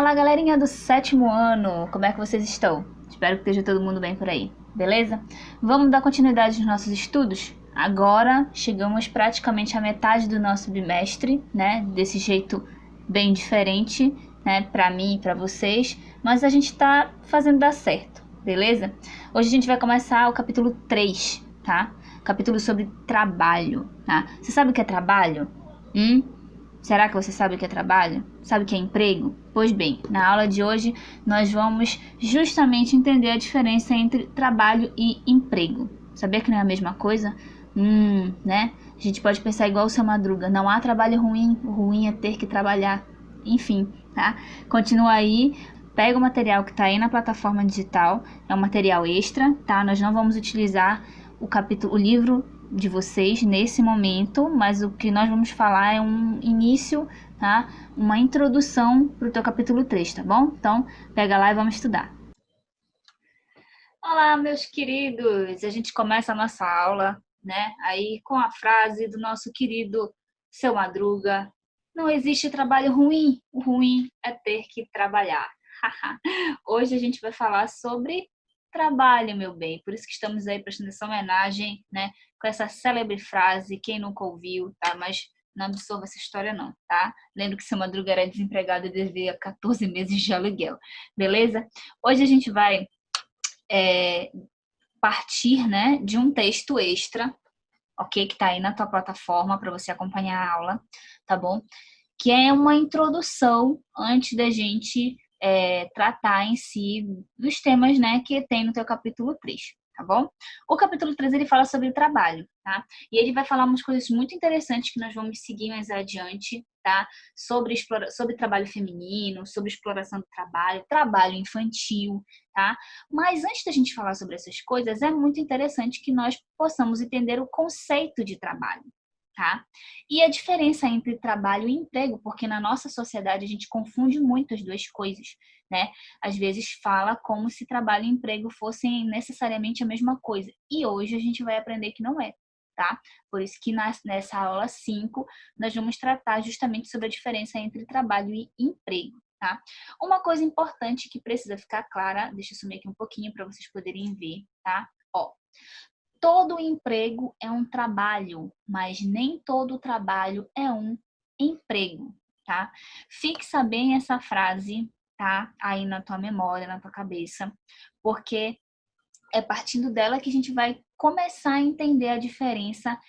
Olá, galerinha do sétimo ano! Como é que vocês estão? Espero que esteja todo mundo bem por aí, beleza? Vamos dar continuidade nos nossos estudos? Agora chegamos praticamente à metade do nosso bimestre, né? Desse jeito bem diferente, né? Pra mim e pra vocês, mas a gente tá fazendo dar certo, beleza? Hoje a gente vai começar o capítulo 3, tá? Capítulo sobre trabalho, tá? Você sabe o que é trabalho? Será que você sabe o que é trabalho? Sabe o que é emprego? Pois bem, na aula de hoje nós vamos justamente entender a diferença entre trabalho e emprego. Sabia que não é a mesma coisa? Né? A gente pode pensar igual o seu Madruga. Não há trabalho ruim, o ruim é ter que trabalhar. Enfim, tá? Continua aí. Pega o material que está aí na plataforma digital. É um material extra, tá? Nós não vamos utilizar o livro de vocês nesse momento, mas o que nós vamos falar é um início, tá? Uma introdução para o teu capítulo 3, tá bom? Então, pega lá e vamos estudar. Olá, meus queridos! A gente começa a nossa aula, né? Aí com a frase do nosso querido Seu Madruga: não existe trabalho ruim, o ruim é ter que trabalhar. Hoje a gente vai falar sobre trabalho, meu bem. Por isso que estamos aí prestando essa homenagem, né? Com essa célebre frase, quem nunca ouviu, tá? Mas não absorva essa história não, tá? Lembro que Seu Madruga era desempregado e devia 14 meses de aluguel, beleza? Hoje a gente vai partir, né, de um texto extra, ok? Que tá aí na tua plataforma para você acompanhar a aula, tá bom? Que é uma introdução antes da gente tratar em si dos temas, né, que tem no teu capítulo 3, tá bom? O capítulo 3 ele fala sobre trabalho, tá? E ele vai falar umas coisas muito interessantes que nós vamos seguir mais adiante, tá? Sobre trabalho feminino, sobre exploração do trabalho, trabalho infantil, tá? Mas antes da gente falar sobre essas coisas, é muito interessante que nós possamos entender o conceito de trabalho, tá? E a diferença entre trabalho e emprego, porque na nossa sociedade a gente confunde muito as duas coisas, né? Às vezes fala como se trabalho e emprego fossem necessariamente a mesma coisa. E hoje a gente vai aprender que não é, tá? Por isso que nessa aula 5 nós vamos tratar justamente sobre a diferença entre trabalho e emprego, tá? Uma coisa importante que precisa ficar clara, deixa eu sumir aqui um pouquinho para vocês poderem ver, tá? Ó, todo emprego é um trabalho, mas nem todo trabalho é um emprego, tá? Fixa bem essa frase, tá? Aí na tua memória, na tua cabeça, porque é partindo dela que a gente vai começar a entender a diferença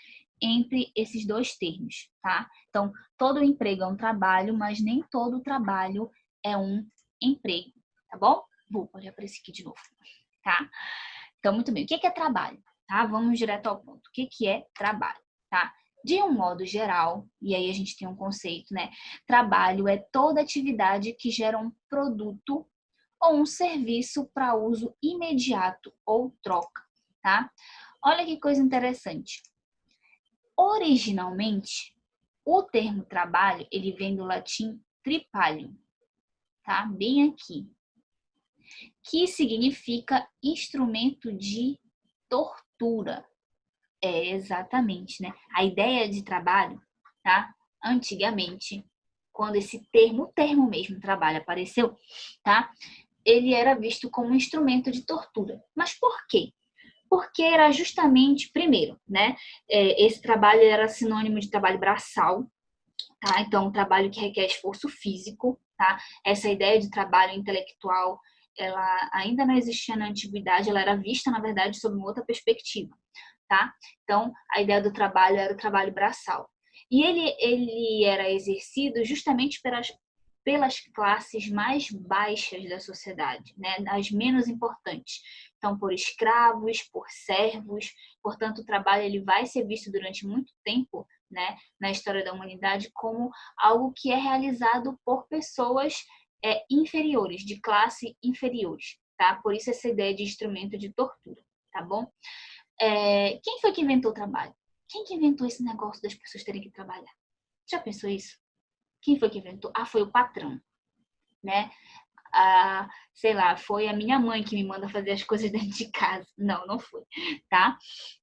entre esses dois termos, tá? Então, todo emprego é um trabalho, mas nem todo trabalho é um emprego, tá bom? Pode aparecer aqui de novo, tá? Então, muito bem. O que é trabalho? Tá? Vamos direto ao ponto. O que é trabalho? Tá? De um modo geral, e aí a gente tem um conceito, né? Trabalho é toda atividade que gera um produto ou um serviço para uso imediato ou troca, tá? Olha que coisa interessante. Originalmente, o termo trabalho, ele vem do latim tripalium, tá? Bem aqui, que significa instrumento de tortura. É, exatamente, né? A ideia de trabalho, tá? Antigamente, quando esse termo, o termo mesmo, trabalho apareceu, tá? Ele era visto como um instrumento de tortura. Mas por quê? Porque era justamente, primeiro, né? Esse trabalho era sinônimo de trabalho braçal, tá? Então, um trabalho que requer esforço físico, tá? Essa ideia de trabalho intelectual, ela ainda não existia na antiguidade, ela era vista, na verdade, sob uma outra perspectiva, tá? Então, a ideia do trabalho era o trabalho braçal. E ele era exercido justamente pelas classes mais baixas da sociedade, né? As menos importantes. Então, por escravos, por servos. Portanto, o trabalho ele vai ser visto durante muito tempo, né, na história da humanidade como algo que é realizado por pessoas inferiores, de classe inferiores, tá? Por isso essa ideia de instrumento de tortura, tá bom? Quem foi que inventou o trabalho? Quem que inventou esse negócio das pessoas terem que trabalhar? Já pensou isso? Quem foi que inventou? Ah, foi o patrão, né? Sei lá, foi a minha mãe que me manda fazer as coisas dentro de casa. Não, não foi, tá?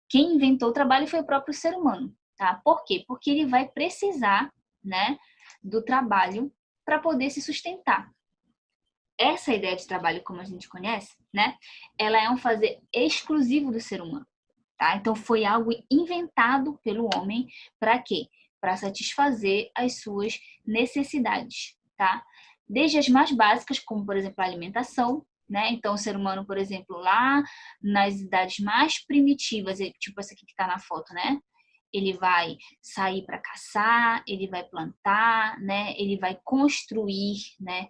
Quem inventou o trabalho foi o próprio ser humano, tá? Por quê? Porque ele vai precisar, né, do trabalho para poder se sustentar. essa ideia de trabalho, como a gente conhece, né? Ela é um fazer exclusivo do ser humano, tá? Então foi algo inventado pelo homem para quê? Para satisfazer as suas necessidades, tá? Desde as mais básicas, como por exemplo a alimentação, né? Então o ser humano, por exemplo, lá nas idades mais primitivas, tipo essa aqui que está na foto, né? Ele vai sair para caçar, ele vai plantar, né? Ele vai construir, né?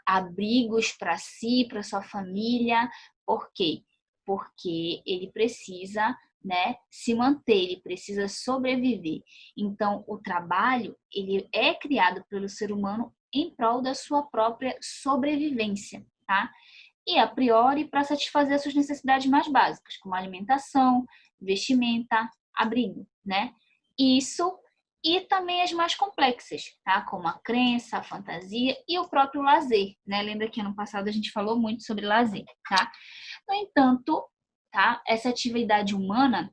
Abrigos para si, para sua família. Por quê? Porque ele precisa, né, se manter, ele precisa sobreviver. Então, o trabalho, ele é criado pelo ser humano em prol da sua própria sobrevivência, tá? E a priori para satisfazer as suas necessidades mais básicas, como alimentação, vestimenta, abrigo, né? Isso e também as mais complexas, tá? Como a crença, a fantasia e o próprio lazer, né? Lembra que ano passado a gente falou muito sobre lazer, tá? No entanto, tá? Essa atividade humana,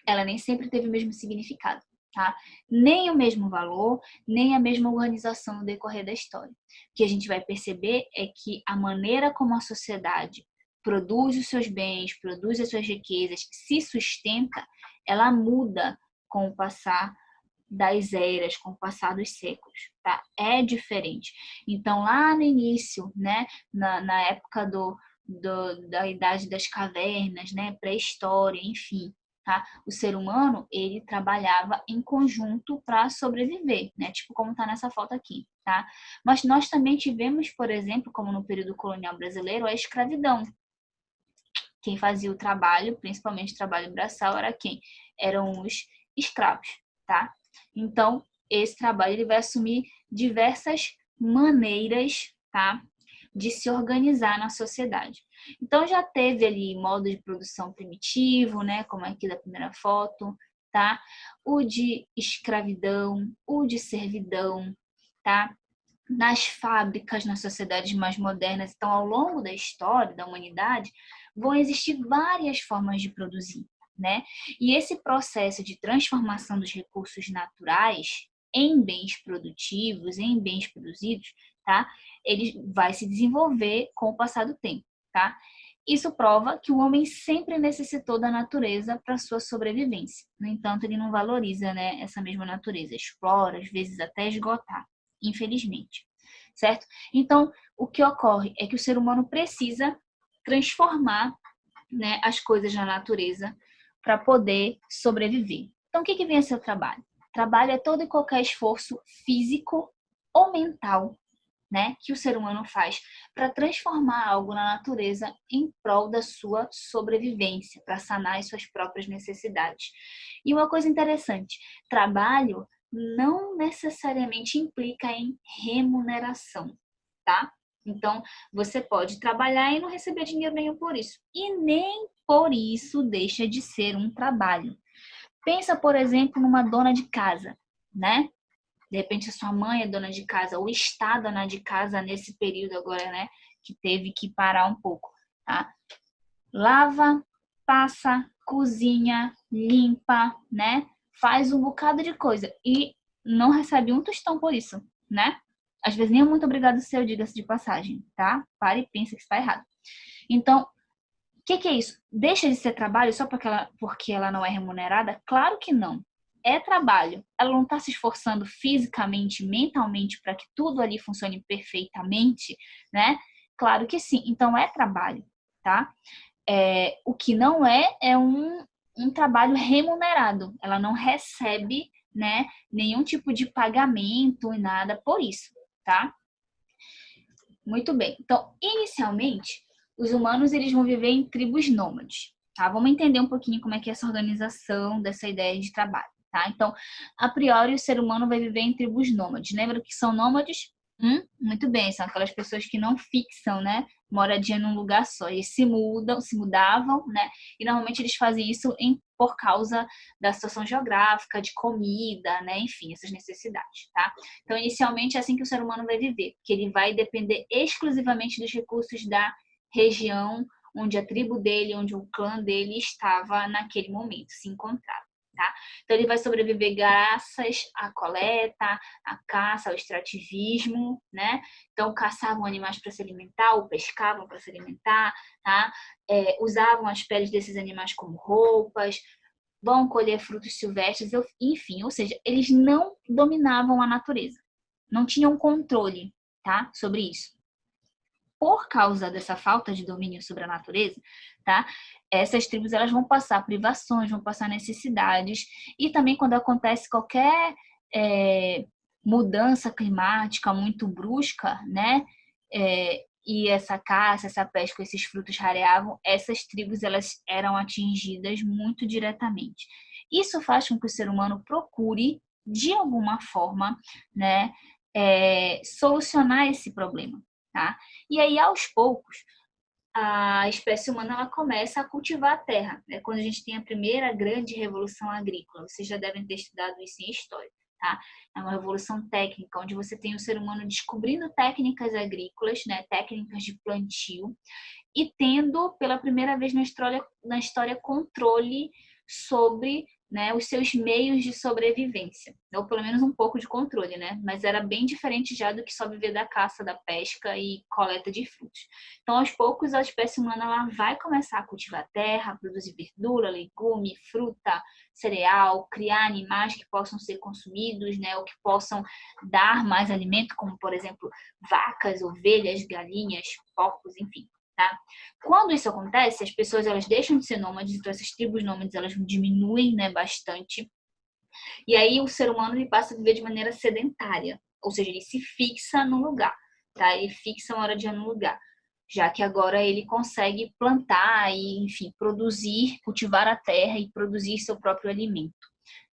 ela nem sempre teve o mesmo significado, tá? Nem o mesmo valor, nem a mesma organização no decorrer da história. O que a gente vai perceber é que a maneira como a sociedade produz os seus bens, produz as suas riquezas, se sustenta, ela muda com o passar das eras, com o passar dos séculos, tá? É diferente. Então, lá no início, né, na época da Idade das Cavernas, né, pré-história, enfim, tá? O ser humano, ele trabalhava em conjunto para sobreviver, né? Tipo como tá nessa foto aqui, tá? Mas nós também tivemos, por exemplo, como no período colonial brasileiro, a escravidão. Quem fazia o trabalho, principalmente o trabalho braçal, era quem? Eram os escravos, tá? Então, esse trabalho ele vai assumir diversas maneiras, tá? De se organizar na sociedade. Então, já teve ali modo de produção primitivo, né? Como aqui da primeira foto, tá? O de escravidão, o de servidão, tá? Nas fábricas, nas sociedades mais modernas. Então, ao longo da história da humanidade, vão existir várias formas de produzir, né? E esse processo de transformação dos recursos naturais em bens produtivos, em bens produzidos, tá? Ele vai se desenvolver com o passar do tempo, tá? Isso prova que o homem sempre necessitou da natureza para sua sobrevivência. No entanto, ele não valoriza, né, essa mesma natureza, explora, às vezes até esgotar, infelizmente, certo? Então, o que ocorre é que o ser humano precisa transformar, né, as coisas na natureza para poder sobreviver. Então, o que vem a ser o trabalho? Trabalho é todo e qualquer esforço físico ou mental, né, que o ser humano faz para transformar algo na natureza em prol da sua sobrevivência, para sanar as suas próprias necessidades. E uma coisa interessante, trabalho não necessariamente implica em remuneração, tá? Então, você pode trabalhar e não receber dinheiro nenhum por isso. E nem por isso deixa de ser um trabalho. Pensa, por exemplo, numa dona de casa, né? De repente a sua mãe é dona de casa, ou está dona de casa nesse período agora, né? Que teve que parar um pouco, tá? Lava, passa, cozinha, limpa, né? Faz um bocado de coisa e não recebe um tostão por isso, né? Às vezes nem é muito obrigado seu, diga-se de passagem, tá? Pare e pensa que está errado. Então, o que é isso? Deixa de ser trabalho só porque ela não é remunerada? Claro que não. É trabalho. Ela não está se esforçando fisicamente, mentalmente para que tudo ali funcione perfeitamente, né? Claro que sim. Então é trabalho, tá? O que não é um trabalho remunerado. Ela não recebe, né, nenhum tipo de pagamento e nada por isso, tá? Muito bem. Então, inicialmente, os humanos eles vão viver em tribos nômades, tá? Vamos entender um pouquinho como é que é essa organização dessa ideia de trabalho, tá? Então, a priori, o ser humano vai viver em tribos nômades. Lembra que são nômades? Muito bem, são aquelas pessoas que não fixam, né, moradia num lugar só. Eles se mudavam, né, e normalmente eles fazem isso por causa da situação geográfica, de comida, né, enfim, essas necessidades, tá? Então, inicialmente é assim que o ser humano vai viver, que ele vai depender exclusivamente dos recursos da região onde a tribo dele, onde o clã dele estava naquele momento, se encontrava, tá? Então, ele vai sobreviver graças à coleta, à caça, ao extrativismo, né? Então, caçavam animais para se alimentar ou pescavam para se alimentar, tá? Usavam as peles desses animais como roupas, vão colher frutos silvestres, enfim, ou seja, eles não dominavam a natureza, não tinham controle, tá? Sobre isso. Por causa dessa falta de domínio sobre a natureza, tá? Essas tribos elas vão passar privações, vão passar necessidades e também quando acontece qualquer mudança climática muito brusca, né? E essa caça, essa pesca, esses frutos rareavam, essas tribos elas eram atingidas muito diretamente. Isso faz com que o ser humano procure de alguma forma, né? Solucionar esse problema, tá? E aí, aos poucos, a espécie humana ela começa a cultivar a terra. É quando a gente tem a primeira grande revolução agrícola. Vocês já devem ter estudado isso em história, tá? É uma revolução técnica, onde você tem o ser humano descobrindo técnicas agrícolas, né? Técnicas de plantio, e tendo, pela primeira vez na história controle sobre, né, os seus meios de sobrevivência, ou pelo menos um pouco de controle, né? Mas era bem diferente já do que só viver da caça, da pesca e coleta de frutos. Então, aos poucos, a espécie humana ela vai começar a cultivar terra, produzir verdura, legume, fruta, cereal, criar animais que possam ser consumidos, né, ou que possam dar mais alimento, como, por exemplo, vacas, ovelhas, galinhas, porcos, enfim. Tá? Quando isso acontece, as pessoas elas deixam de ser nômades, então essas tribos nômades elas diminuem, né, bastante. E aí o ser humano ele passa a viver de maneira sedentária, ou seja, ele se fixa no lugar, tá? Ele fixa uma hora de ano no lugar, já que agora ele consegue plantar e, enfim, produzir, cultivar a terra e produzir seu próprio alimento,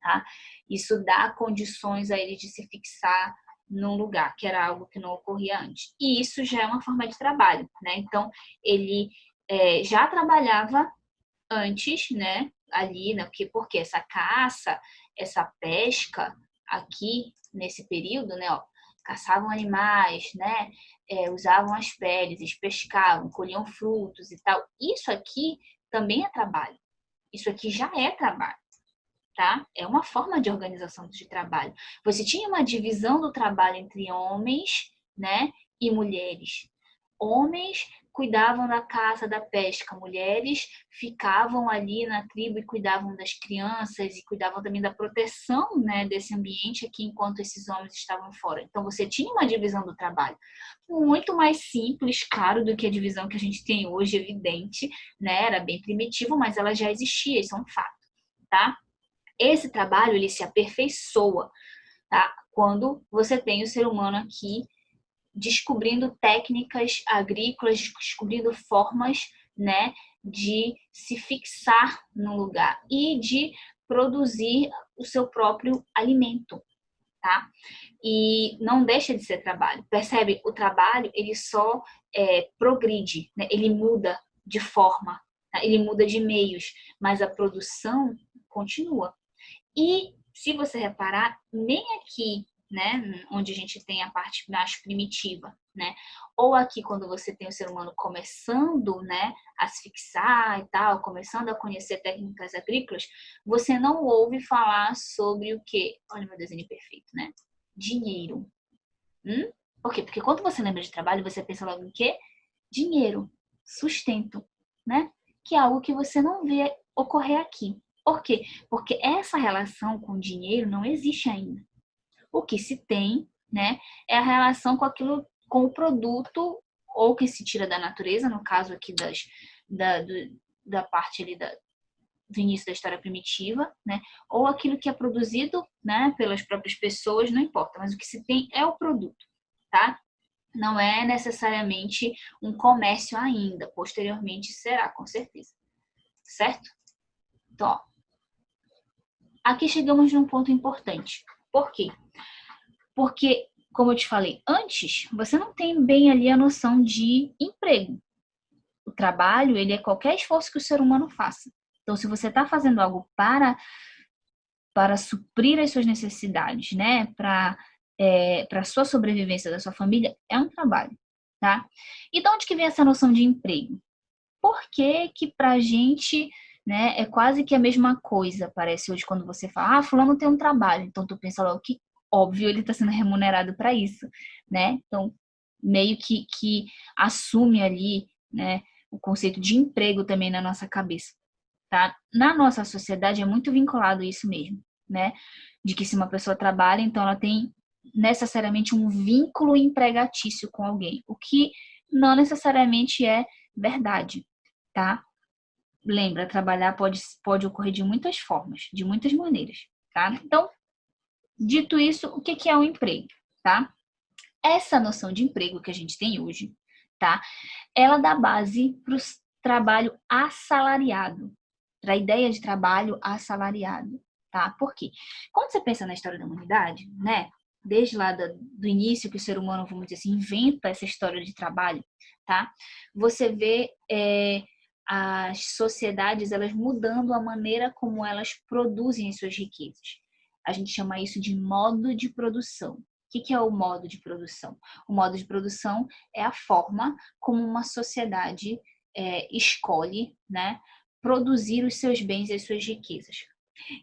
tá? Isso dá condições a ele de se fixar num lugar, que era algo que não ocorria antes. E isso já é uma forma de trabalho, né? Então, ele já trabalhava antes, né? Ali, né? Porque essa caça, essa pesca aqui nesse período, né? Ó, caçavam animais, né? Usavam as peles, eles pescavam, colhiam frutos e tal. Isso aqui também é trabalho. Isso aqui já é trabalho. Tá? É uma forma de organização de trabalho. Você tinha uma divisão do trabalho entre homens, né, e mulheres. Homens cuidavam da caça, da pesca, mulheres ficavam ali na tribo e cuidavam das crianças e cuidavam também da proteção, né, desse ambiente aqui enquanto esses homens estavam fora. Então você tinha uma divisão do trabalho muito mais simples, claro, do que a divisão que a gente tem hoje, evidente, né? Era bem primitivo, mas ela já existia, isso é um fato, tá? Esse trabalho ele se aperfeiçoa, tá? Quando você tem o ser humano aqui descobrindo técnicas agrícolas, descobrindo formas, né, de se fixar no lugar e de produzir o seu próprio alimento, tá? E não deixa de ser trabalho. Percebe? O trabalho ele só progride, né? Ele muda de forma, tá? Ele muda de meios, mas a produção continua. E se você reparar, nem aqui, né, onde a gente tem a parte mais primitiva, né, ou aqui quando você tem o ser humano começando, né, a se fixar e tal, começando a conhecer técnicas agrícolas, você não ouve falar sobre o quê? Olha meu desenho perfeito, né? Dinheiro. Por quê? Porque quando você lembra de trabalho, você pensa logo em quê? Dinheiro, sustento, né? Que é algo que você não vê ocorrer aqui. Por quê? Porque essa relação com o dinheiro não existe ainda. O que se tem, né, é a relação com aquilo, com o produto ou que se tira da natureza, no caso aqui da parte ali do início da história primitiva, né, ou aquilo que é produzido, né, pelas próprias pessoas, não importa, mas o que se tem é o produto, tá? Não é necessariamente um comércio ainda, posteriormente será, com certeza, certo? Então, ó, aqui chegamos num ponto importante. Por quê? Porque, como eu te falei antes, você não tem bem ali a noção de emprego. O trabalho, ele é qualquer esforço que o ser humano faça. Então, se você está fazendo algo para suprir as suas necessidades, né? Para a sua sobrevivência da sua família, é um trabalho, tá? E de onde que vem essa noção de emprego? Por que que pra gente né? É quase que a mesma coisa, parece hoje quando você fala, ah, fulano tem um trabalho, então tu pensa logo que, óbvio, ele está sendo remunerado para isso, né? Então, meio que assume ali, né, o conceito de emprego também na nossa cabeça, tá? Na nossa sociedade é muito vinculado isso mesmo, né? De que se uma pessoa trabalha, então ela tem necessariamente um vínculo empregatício com alguém, o que não necessariamente é verdade, tá? Lembra, trabalhar pode ocorrer de muitas formas, de muitas maneiras, tá? Então, dito isso, o que é um emprego, tá? Essa noção de emprego que a gente tem hoje, tá? Ela dá base para o trabalho assalariado, para a ideia de trabalho assalariado, tá? Por quê? Quando você pensa na história da humanidade, né? Desde lá do início que o ser humano, vamos dizer assim, inventa essa história de trabalho, tá? Você vê as sociedades, elas mudando a maneira como elas produzem as suas riquezas. A gente chama isso de modo de produção. O que é o modo de produção? O modo de produção é a forma como uma sociedade escolhe, né, produzir os seus bens e as suas riquezas.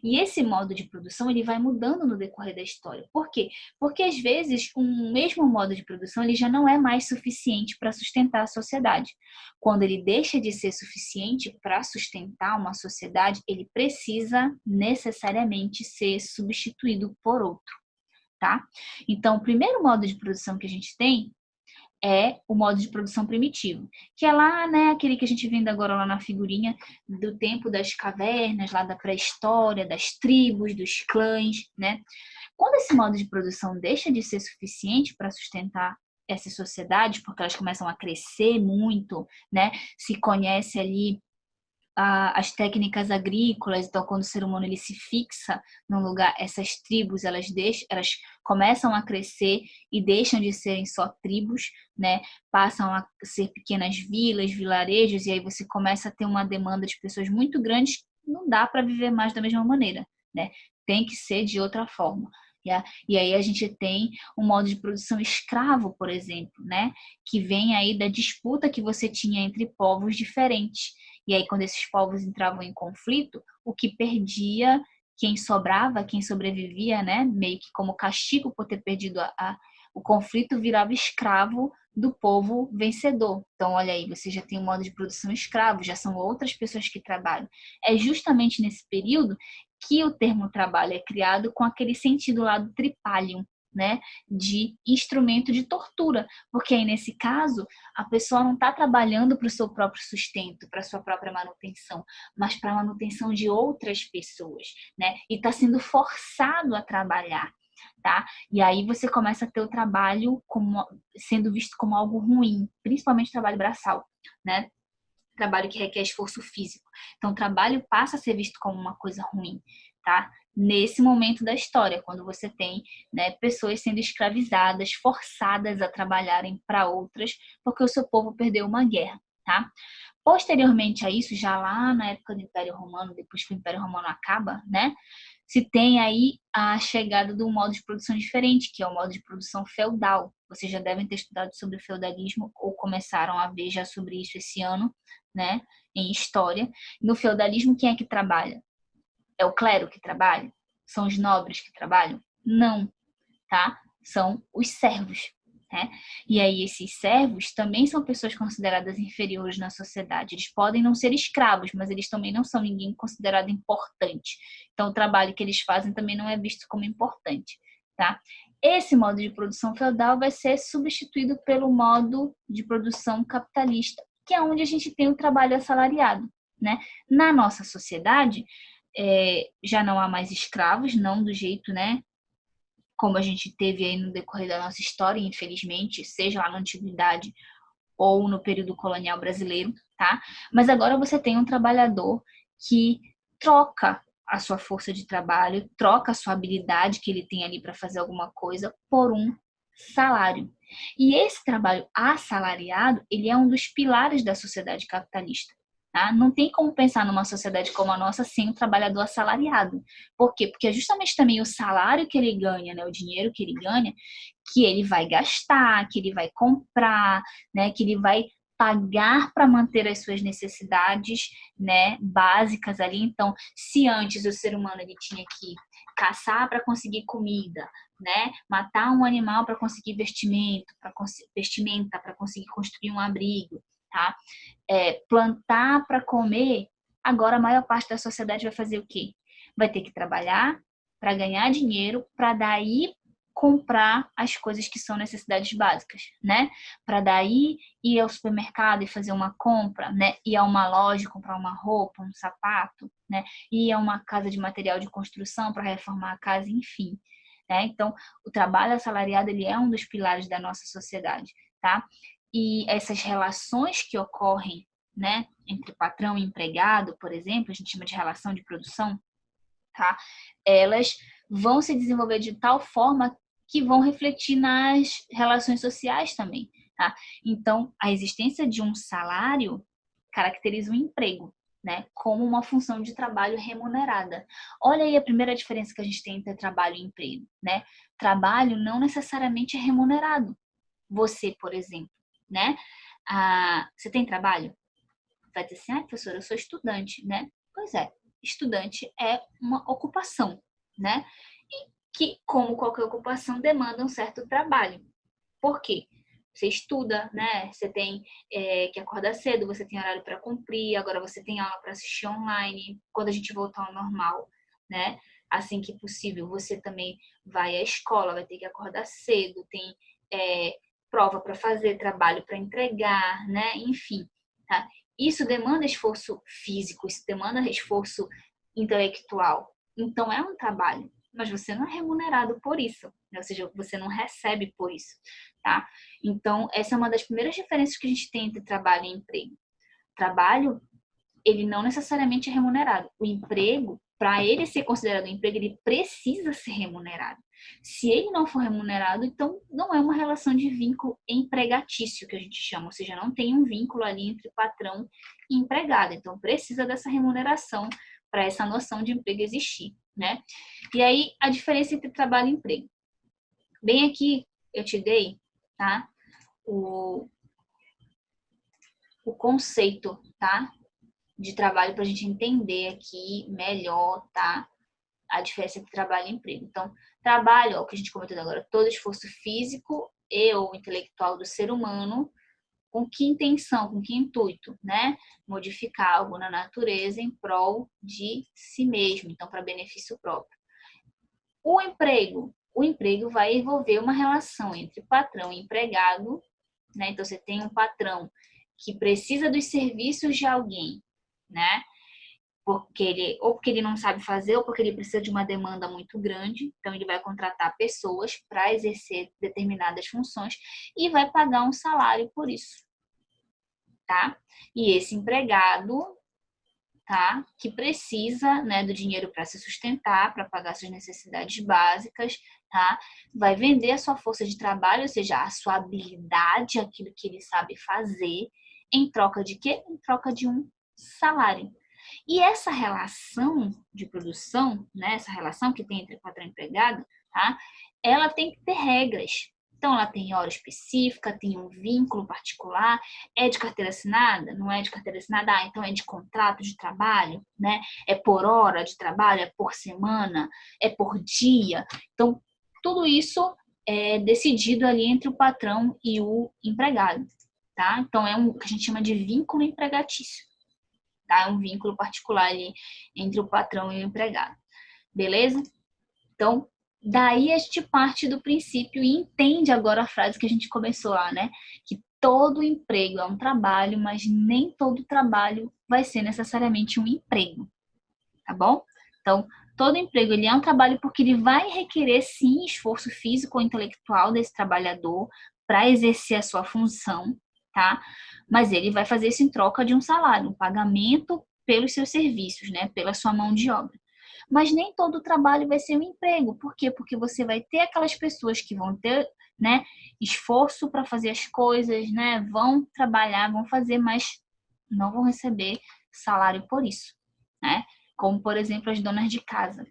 E esse modo de produção ele vai mudando no decorrer da história. Por quê? Porque às vezes um mesmo modo de produção ele já não é mais suficiente para sustentar a sociedade. Quando ele deixa de ser suficiente para sustentar uma sociedade, ele precisa necessariamente ser substituído por outro, tá? Então, o primeiro modo de produção que a gente tem é o modo de produção primitivo, que é lá, né, aquele que a gente vendo agora lá na figurinha do tempo das cavernas, lá da pré-história, das tribos, dos clãs, né? Quando esse modo de produção deixa de ser suficiente para sustentar essas sociedades, porque elas começam a crescer muito, né? Se conhece ali as técnicas agrícolas, então quando o ser humano ele se fixa num lugar, essas tribos elas começam a crescer e deixam de serem só tribos, né? Passam a ser pequenas vilas, vilarejos e aí você começa a ter uma demanda de pessoas muito grandes, não dá para viver mais da mesma maneira, né? Tem que ser de outra forma. E aí a gente tem um modo de produção escravo, por exemplo, né? Que vem aí da disputa que você tinha entre povos diferentes. E aí, quando esses povos entravam em conflito, o que perdia, quem sobrava, quem sobrevivia, né? Meio que como castigo por ter perdido o conflito, virava escravo do povo vencedor. Então, olha aí, você já tem um modo de produção escravo, já são outras pessoas que trabalham. É justamente nesse período que o termo trabalho é criado com aquele sentido lá do tripalium, né, de instrumento de tortura, porque aí nesse caso a pessoa não está trabalhando para o seu próprio sustento, para a sua própria manutenção, mas para a manutenção de outras pessoas, né, e está sendo forçado a trabalhar, tá? E aí você começa a ter o trabalho como, sendo visto como algo ruim, principalmente trabalho braçal, né? Trabalho que requer esforço físico. Então, o trabalho passa a ser visto como uma coisa ruim, tá? Nesse momento da história, quando você tem, né, pessoas sendo escravizadas, forçadas a trabalharem para outras, porque o seu povo perdeu uma guerra, tá? Posteriormente a isso, já lá na época do Império Romano, depois que o Império Romano acaba, né, se tem aí a chegada de um modo de produção diferente, que é o modo de produção feudal. Vocês já devem ter estudado sobre o feudalismo ou começaram a ver já sobre isso esse ano, né, em história. No feudalismo, quem é que trabalha? É o clero que trabalha? São os nobres que trabalham? Não, tá? São os servos, né? E aí esses servos também são pessoas consideradas inferiores na sociedade. Eles podem não ser escravos, mas eles também não são ninguém considerado importante. Então o trabalho que eles fazem também não é visto como importante, tá? Esse modo de produção feudal vai ser substituído pelo modo de produção capitalista, que é onde a gente tem o trabalho assalariado, né? Na nossa sociedade, já não há mais escravos, não do jeito, né, como a gente teve aí no decorrer da nossa história, infelizmente, seja lá na antiguidade ou no período colonial brasileiro, tá? Mas agora você tem um trabalhador que troca a sua força de trabalho, troca a sua habilidade que ele tem ali para fazer alguma coisa por um salário. E esse trabalho assalariado, ele é um dos pilares da sociedade capitalista. Tá? Não tem como pensar numa sociedade como a nossa sem um trabalhador assalariado. Por quê? Porque é justamente também o salário que ele ganha, né, o dinheiro que ele ganha, que ele vai gastar, que ele vai comprar, né, que ele vai pagar para manter as suas necessidades, né, básicas ali. Então, se antes o ser humano ele tinha que caçar para conseguir comida, né, matar um animal para conseguir vestimenta para conseguir construir um abrigo, tá? Plantar para comer, agora a maior parte da sociedade vai fazer o quê? Vai ter que trabalhar para ganhar dinheiro, para daí comprar as coisas que são necessidades básicas, né? Para daí ir ao supermercado e fazer uma compra, né? Ir a uma loja comprar uma roupa, um sapato, né? Ir a uma casa de material de construção para reformar a casa, enfim. Né? Então, o trabalho assalariado ele é um dos pilares da nossa sociedade, tá? E essas relações que ocorrem, né, entre patrão e empregado, por exemplo, a gente chama de relação de produção, tá? Elas vão se desenvolver de tal forma que vão refletir nas relações sociais também, tá? Então, a existência de um salário caracteriza um emprego, né? Como uma função de trabalho remunerada. Olha aí a primeira diferença que a gente tem entre trabalho e emprego, né? Trabalho não necessariamente é remunerado. Você, por exemplo, né? Você tem trabalho? Vai dizer assim, professora, eu sou estudante, né? Pois é, estudante é uma ocupação, né? E que, como qualquer ocupação, demanda um certo trabalho. Por quê? Você estuda, né? Você tem que acordar cedo, você tem horário para cumprir, agora você tem aula para assistir online. Quando a gente voltar ao normal, né? Assim que possível, você também vai à escola, vai ter que acordar cedo, tem prova para fazer, trabalho para entregar, né? Enfim, tá? Isso demanda esforço físico, isso demanda esforço intelectual. Então é um trabalho, mas você não é remunerado por isso, né? Ou seja, você não recebe por isso, tá? Então essa é uma das primeiras diferenças que a gente tem entre trabalho e emprego. Trabalho, ele não necessariamente é remunerado. O emprego, para ele ser considerado um emprego, ele precisa ser remunerado. Se ele não for remunerado, então não é uma relação de vínculo empregatício que a gente chama, ou seja, não tem um vínculo ali entre patrão e empregado. Então precisa dessa remuneração para essa noção de emprego existir, né? E aí a diferença entre trabalho e emprego. Bem aqui eu te dei, tá? O conceito, tá? De trabalho para a gente entender aqui melhor, tá? A diferença entre trabalho e emprego. Então, trabalho, ó, o que a gente comentou agora, todo esforço físico e ou intelectual do ser humano, com que intenção, com que intuito, né? Modificar algo na natureza em prol de si mesmo, então para benefício próprio. O emprego vai envolver uma relação entre patrão e empregado, né? Então você tem um patrão que precisa dos serviços de alguém, né? Porque ele não sabe fazer, ou porque ele precisa de uma demanda muito grande, então ele vai contratar pessoas para exercer determinadas funções e vai pagar um salário por isso, tá? E esse empregado, tá? Que precisa, né, do dinheiro para se sustentar, para pagar suas necessidades básicas, tá? Vai vender a sua força de trabalho, ou seja, a sua habilidade, aquilo que ele sabe fazer, em troca de quê? Em troca de um salário. E essa relação de produção, né, essa relação que tem entre patrão e empregado, tá? Ela tem que ter regras. Então, ela tem hora específica, tem um vínculo particular, é de carteira assinada? Não é de carteira assinada? Então é de contrato de trabalho, né? É por hora de trabalho, é por semana, é por dia. Então, tudo isso é decidido ali entre o patrão e o empregado, tá? Então, é o que a gente chama de vínculo empregatício, tá? É um vínculo particular ali entre o patrão e o empregado, beleza? Então, daí a gente parte do princípio e entende agora a frase que a gente começou lá, né? Que todo emprego é um trabalho, mas nem todo trabalho vai ser necessariamente um emprego, tá bom? Então, todo emprego ele é um trabalho porque ele vai requerer sim esforço físico ou intelectual desse trabalhador para exercer a sua função, tá? Mas ele vai fazer isso em troca de um salário, um pagamento pelos seus serviços, né? Pela sua mão de obra. Mas nem todo trabalho vai ser um emprego. Por quê? Porque você vai ter aquelas pessoas que vão ter, né, esforço para fazer as coisas, né? Vão trabalhar, vão fazer, mas não vão receber salário por isso, né? Como, por exemplo, as donas de casa,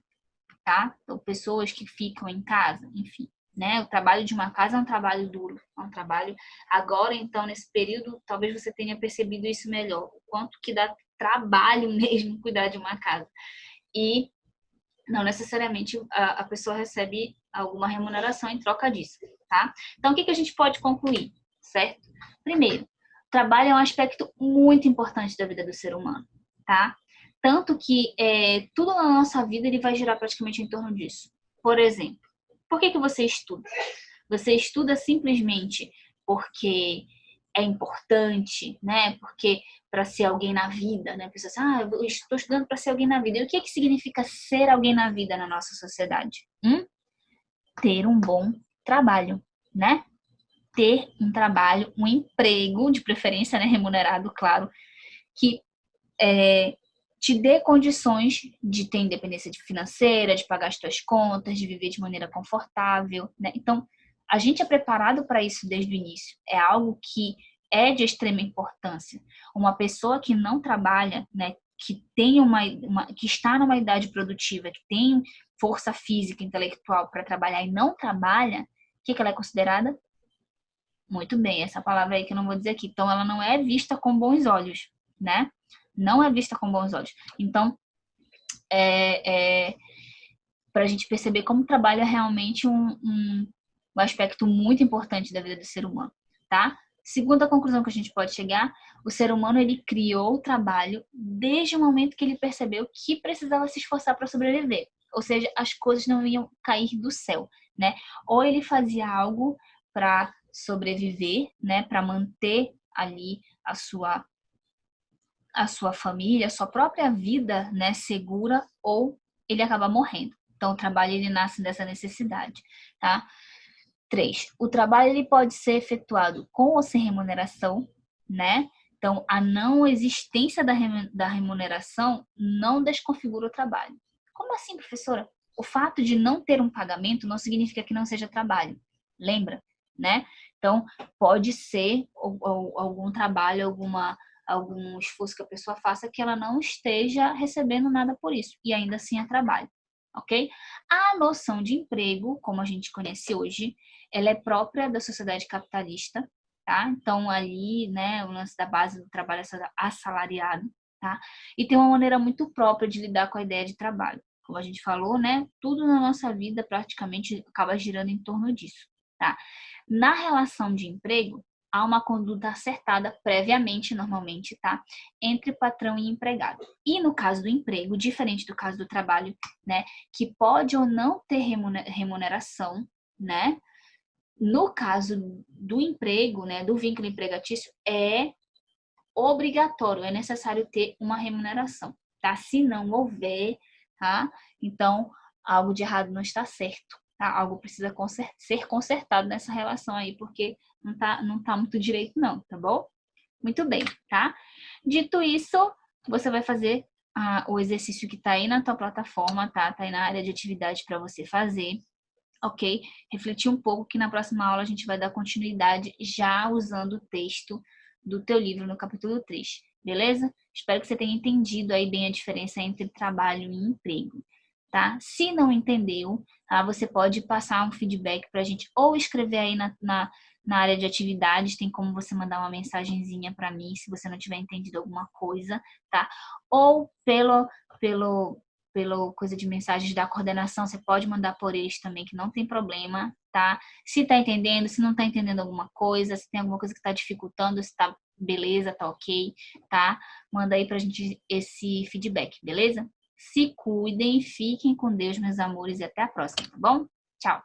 tá? Então, pessoas que ficam em casa, enfim. né? O trabalho de uma casa é um trabalho duro, é um trabalho... Agora, então, nesse período, talvez você tenha percebido isso melhor, o quanto que dá trabalho mesmo cuidar de uma casa. E não necessariamente a pessoa recebe alguma remuneração em troca disso, tá? Então, o que a gente pode concluir, certo? Primeiro, o trabalho é um aspecto muito importante da vida do ser humano, tá? Tanto que tudo na nossa vida ele vai girar praticamente em torno disso. Por exemplo, por que você estuda? Você estuda simplesmente porque é importante, né? Porque para ser alguém na vida, né? A pessoa assim, eu estou estudando para ser alguém na vida. E o que significa ser alguém na vida na nossa sociedade? Ter um bom trabalho, né? Ter um trabalho, um emprego, de preferência, né? Remunerado, claro, que te dê condições de ter independência financeira, de pagar as suas contas, de viver de maneira confortável, né? Então, a gente é preparado para isso desde o início. É algo que é de extrema importância. Uma pessoa que não trabalha, né, que tem que está numa idade produtiva, que tem força física, intelectual para trabalhar e não trabalha, o que ela é considerada? Muito bem, essa palavra aí que eu não vou dizer aqui. Então, ela não é vista com bons olhos, né? Não é vista com bons olhos. Então, para a gente perceber como o trabalho é realmente um aspecto muito importante da vida do ser humano, tá? Segunda conclusão que a gente pode chegar, o ser humano ele criou o trabalho desde o momento que ele percebeu que precisava se esforçar para sobreviver. Ou seja, as coisas não iam cair do céu, né? Ou ele fazia algo para sobreviver, né? Para manter ali a sua família, a sua própria vida, né, segura, ou ele acaba morrendo. Então, o trabalho ele nasce dessa necessidade, tá? 3. O trabalho ele pode ser efetuado com ou sem remuneração, né? Então, a não existência da remuneração não desconfigura o trabalho. Como assim, professora? O fato de não ter um pagamento não significa que não seja trabalho. Lembra, né? Então, pode ser algum trabalho, algum esforço que a pessoa faça que ela não esteja recebendo nada por isso. E ainda assim é trabalho, ok? A noção de emprego, como a gente conhece hoje, ela é própria da sociedade capitalista, tá? Então, ali, né, o lance da base do trabalho assalariado, tá? E tem uma maneira muito própria de lidar com a ideia de trabalho. Como a gente falou, né, tudo na nossa vida praticamente acaba girando em torno disso, tá? Na relação de emprego, há uma conduta acertada previamente, normalmente, tá? Entre patrão e empregado. E no caso do emprego, diferente do caso do trabalho, né, que pode ou não ter remuneração, né? No caso do emprego, né, do vínculo empregatício, é obrigatório, é necessário ter uma remuneração, tá? Se não houver, tá? Então, algo de errado não está certo, tá? Algo precisa ser consertado nessa relação aí, porque não tá muito direito não, tá bom? Muito bem, tá? Dito isso, você vai fazer o exercício que tá aí na tua plataforma, tá? Tá aí na área de atividade para você fazer, ok? Refletir um pouco que na próxima aula a gente vai dar continuidade já usando o texto do teu livro no capítulo 3, beleza? Espero que você tenha entendido aí bem a diferença entre trabalho e emprego, tá? Se não entendeu, tá? Você pode passar um feedback pra gente ou escrever aí na área de atividades, tem como você mandar uma mensagenzinha para mim se você não tiver entendido alguma coisa, tá? Ou pelo coisa de mensagens da coordenação, você pode mandar por eles também, que não tem problema, tá? Se tá entendendo, se não tá entendendo alguma coisa, se tem alguma coisa que tá dificultando, se tá beleza, tá ok, tá? Manda aí pra gente esse feedback, beleza? Se cuidem, fiquem com Deus, meus amores, e até a próxima, tá bom? Tchau!